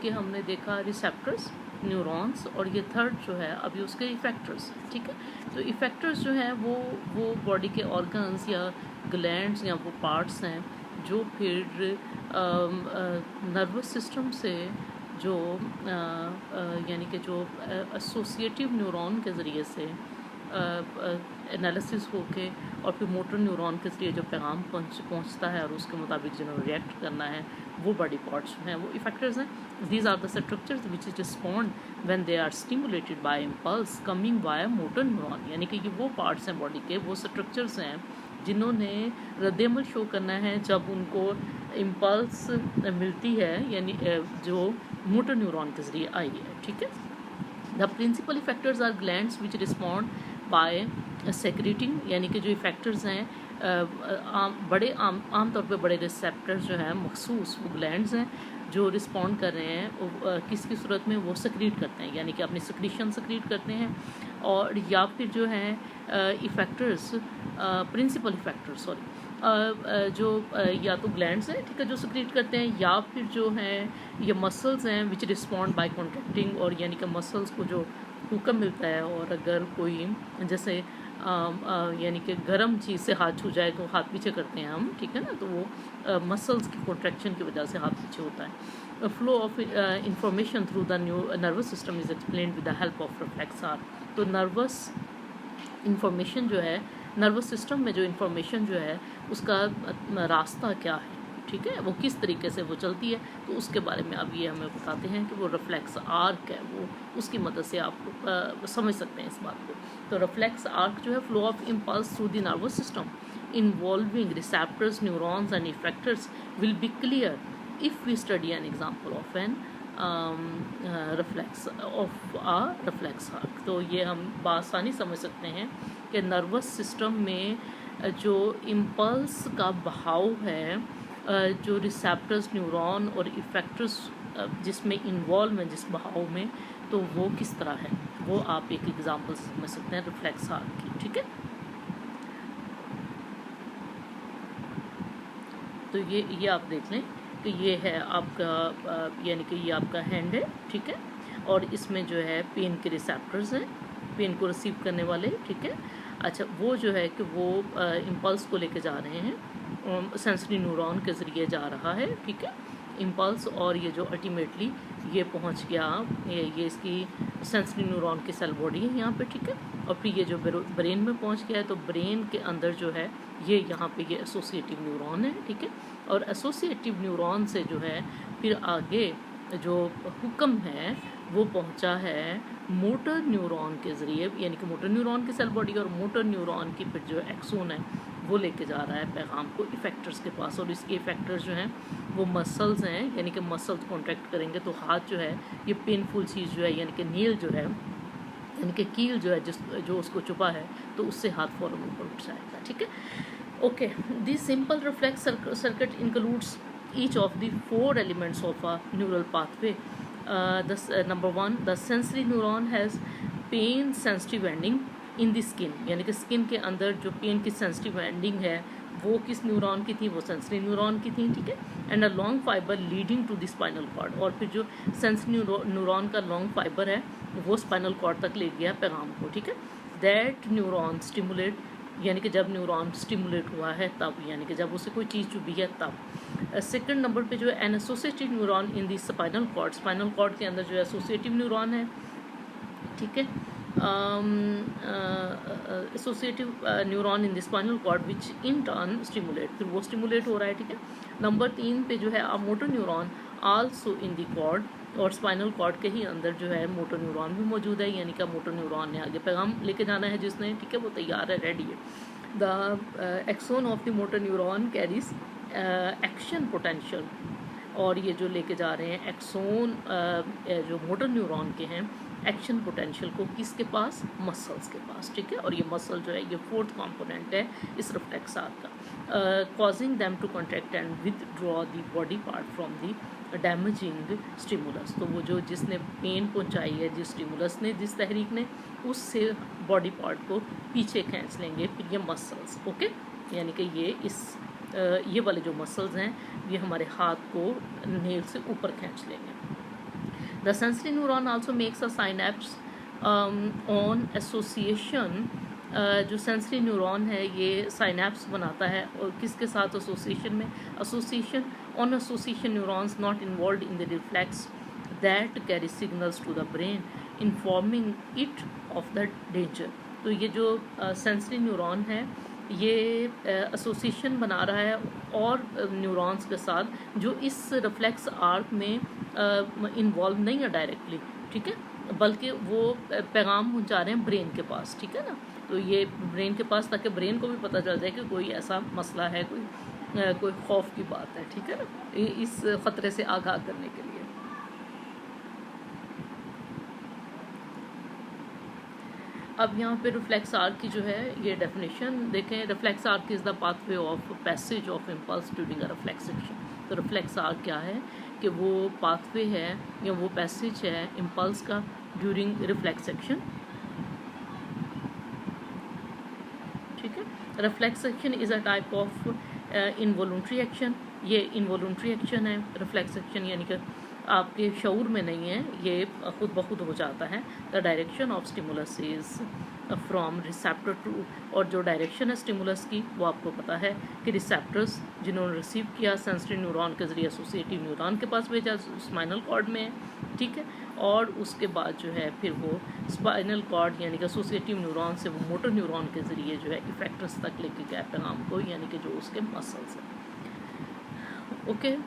के हमने देखा रिसेप्टर्स, न्यूरॉन्स, और ये थर्ड जो है अभी उसके इफेक्टर्स, ठीक है। तो इफेक्टर्स जो हैं वो बॉडी के ऑर्गन्स या ग्लैंड्स या वो पार्ट्स हैं जो फिर नर्वस सिस्टम से जो यानी कि जो एसोसिएटिव न्यूरॉन के ज़रिए से एनालिसिस होके और फिर मोटर न्यूरॉन के ज़रिए जो पैगाम पहुंचता है और उसके मुताबिक जिन्होंने रिएक्ट करना है वो बॉडी पार्ट्स हैं, वो इफेक्टर्स हैं। These are the structures which is respond when they are stimulated by impulse coming via motor neuron, यानी कि ये वो पार्ट्स हैं बॉडी के, वो स्ट्रक्चर्स हैं जिन्होंने रद्देमल शो करना है जब उनको इम्पल्स मिलती है, यानी जो मोटर न्यूरॉन के ज़रिए आई है, ठीक है। The principal effectors are glands which respond by secreting, यानी कि जो इफेक्टर्स हैं आमतौर पे बड़े रिसेप्टर्स जो हैं मखसूस वो ग्लैंड्स हैं जो रिस्पॉन्ड कर रहे हैं किसकी सूरत में, वो सक्रीट करते हैं, यानी कि अपनी सक्रीशन सक्रीट करते हैं। और या फिर जो हैं इफेक्टर्स, प्रिंसिपल इफेक्टर्स जो या तो ग्लैंड्स हैं, ठीक है, जो सक्रीट करते हैं, या फिर जो हैं ये मसल्स हैं विच रिस्पॉन्ड बाय कॉन्ट्रैक्टिंग, और यानी कि मसल्स को जो हुक्म मिलता है, और अगर कोई जैसे यानी कि गर्म चीज़ से हाथ छू जाए तो हाथ पीछे करते हैं हम, ठीक है ना, तो वो मसल्स की कॉन्ट्रैक्शन की वजह से हाथ पीछे होता है। Flow of information through the nervous system is explained with the help of reflex arc. तो नर्वस इंफॉर्मेशन जो है, नर्वस सिस्टम में जो इंफॉर्मेशन जो है उसका रास्ता क्या है, ठीक है, वो किस तरीके से वो चलती है, तो उसके बारे में अब ये हमें बताते हैं कि वो रिफ्लेक्स आर्क है, वो उसकी मदद से आप समझ सकते हैं इस बात को। तो रिफ्लेक्स आर्क जो है flow of impulse through the nervous system involving receptors, neurons and effectors will be clear if we study an example of an reflex arc. तो ये हम बासानी समझ सकते हैं कि नर्वस सिस्टम में जो इम्पल्स का बहाव है, जो रिसेप्टर्स, न्यूरॉन और इफेक्टर्स जिसमें इन्वॉल्व हैं जिस बहाव में, तो वो किस तरह है, वो आप एक एग्जांपल से समझ सकते हैं रिफ्लेक्स आर्क की, ठीक है। तो ये आप देख लें कि ये है आपका यानी कि ये आपका हैंड है, ठीक है, और इसमें जो है पेन के रिसेप्टर्स हैं, पेन को रिसीव करने वाले, ठीक है। अच्छा, वो जो है कि वो इम्पल्स को लेके जा रहे हैं, सेंसरी न्यूरॉन के ज़रिए जा रहा है, ठीक है, इम्पल्स, और ये जो अल्टीमेटली ये पहुंच गया, ये इसकी सेंसरी न्यूरॉन की सेल बॉडी है यहाँ पे, ठीक है, और फिर ये जो ब्रेन में पहुंच गया है, तो ब्रेन के अंदर जो है ये यहाँ पे ये एसोसिएटिव न्यूरॉन है, ठीक है, और एसोसिएटिव न्यूरॉन से जो है फिर आगे जो हुक्म है वो पहुंचा है मोटर न्यूरॉन के ज़रिए, यानी कि मोटर न्यूरॉन की सेल बॉडी, और मोटर न्यूरॉन की फिर जो एक्सोन है वो लेके जा रहा है पैगाम को इफेक्टर्स के पास, और इसके इफेक्टर्स जो हैं वो मसल्स हैं, यानी कि मसल्स कॉन्ट्रैक्ट करेंगे तो हाथ जो है ये पेनफुल चीज़ जो है, यानी कि नील जो है, यानी कि कील जो है जो उसको चुपा है, तो उससे हाथ फौरन ऊपर उठ जाएगा, ठीक है। Okay, this simple reflex circuit includes each of the four elements of a neural pathway. Number 1, the sensory neuron has pain sensitive ending in the skin, यानी कि स्किन के अंदर जो पेन की सेंसिटिव एंडिंग है वो किस न्यूरॉन की थी, वो सेंसरी न्यूरॉन की थी, ठीक है, and a long fibre leading to the spinal cord, और फिर जो सेंसरी न्यूरॉन का लॉन्ग फाइबर है वो स्पाइनल कॉर्ड तक ले गया पैगाम को, ठीक है। दैट न्यूरॉन स्टिमुलेट, यानी कि जब न्यूरॉन स्टिमुलेट हुआ है तब, यानी कि जब उसे कोई चीज़ चुभी है तब। सेकंड नंबर पे जो है an associative neuron in the spinal cord, spinal cord के अंदर जो है एसोसिएटिव न्यूरॉन है, ठीक है, associative neuron in the spinal cord which in turn stimulate, फिर वो स्टिमुलेट हो रहा है, ठीक है। नंबर 3 पे जो है a motor neuron also in the cord, और स्पाइनल कॉर्ड के ही अंदर जो है मोटर न्यूरॉन भी मौजूद है, यानी कि मोटर न्यूरॉन ने आगे पैगाम लेके जाना है जिसने, ठीक है, वो तैयार है, रेडी है। The axon of the motor neuron carries action potential, और ये जो लेके जा रहे हैं एक्सोन जो मोटर न्यूरॉन के हैं एक्शन पोटेंशियल को किसके पास, मसल्स के पास, ठीक है, और ये मसल जो है ये फोर्थ कंपोनेंट है इस रिफ्लेक्स आर्क का, causing them to contract and withdraw the body part from the damaging stimulus. तो वो जो जिसने पेन पहुंचाई है, जिस स्टिमुलस ने, जिस तहरीक ने, उससे बॉडी पार्ट को पीछे खींच लेंगे फिर ये मसल्स, ओके, यानी कि ये वाले जो मसल्स हैं ये हमारे हाथ को नेल से ऊपर खींच लेंगे। The sensory neuron also makes a synapse on association. जो सेंसरी न्यूरॉन है ये साइनेप्स बनाता है और किसके साथ एसोसिएशन में, association on association neurons not involve in the reflex that carry signals to the brain informing it of the danger. तो ये जो सेंसरी न्यूरॉन है ये एसोसिएशन बना रहा है और न्यूरॉन्स के साथ जो इस रिफ्लेक्स आर्क में इन्वॉल्व नहीं है डायरेक्टली, ठीक है, बल्कि वो पैगाम पहुंचा रहे हैं ब्रेन के पास, ठीक है ना। तो ये ब्रेन के पास, ताकि ब्रेन को भी पता चल जाए कि कोई ऐसा मसला है, कोई खौफ की बात है, ठीक है ना, इस ख़तरे से आगाह करने के लिए। अब यहाँ पे रिफ्लेक्स आर्क की जो है ये डेफिनेशन देखें। Reflex arc is the pathway of passage of impulse during a reflex action. तो रिफ्लेक्स आर्क क्या है कि वो पाथवे है या वो पैसेज है इम्पल्स का ड्यूरिंग रिफ्लेक्स एक्शन, ठीक है। Reflex action is a type of involuntary action. ये इनवॉलुंट्री एक्शन है रिफ्लेक्स एक्शन, यानी कि आपके शऊर में नहीं है, ये खुद ब खुद हो जाता है। The direction of stimulus is from receptor to, और जो डायरेक्शन है स्टिमुलस की वो आपको पता है कि रिसेप्टर्स जिन्होंने रिसीव किया सेंसरी न्यूरॉन के ज़रिए एसोसिएटिव न्यूरॉन के पास भेजा, स्पाइनल कॉर्ड में है, ठीक है। और उसके बाद जो है फिर वो स्पाइनल कॉर्ड यानी कि एसोसिएटिव न्यूरॉन से वो मोटर न्यूरॉन के ज़रिए जो है इफेक्टर्स तक लेके गया पैगाम को, यानी कि जो उसके मसल्स हैं। ओके।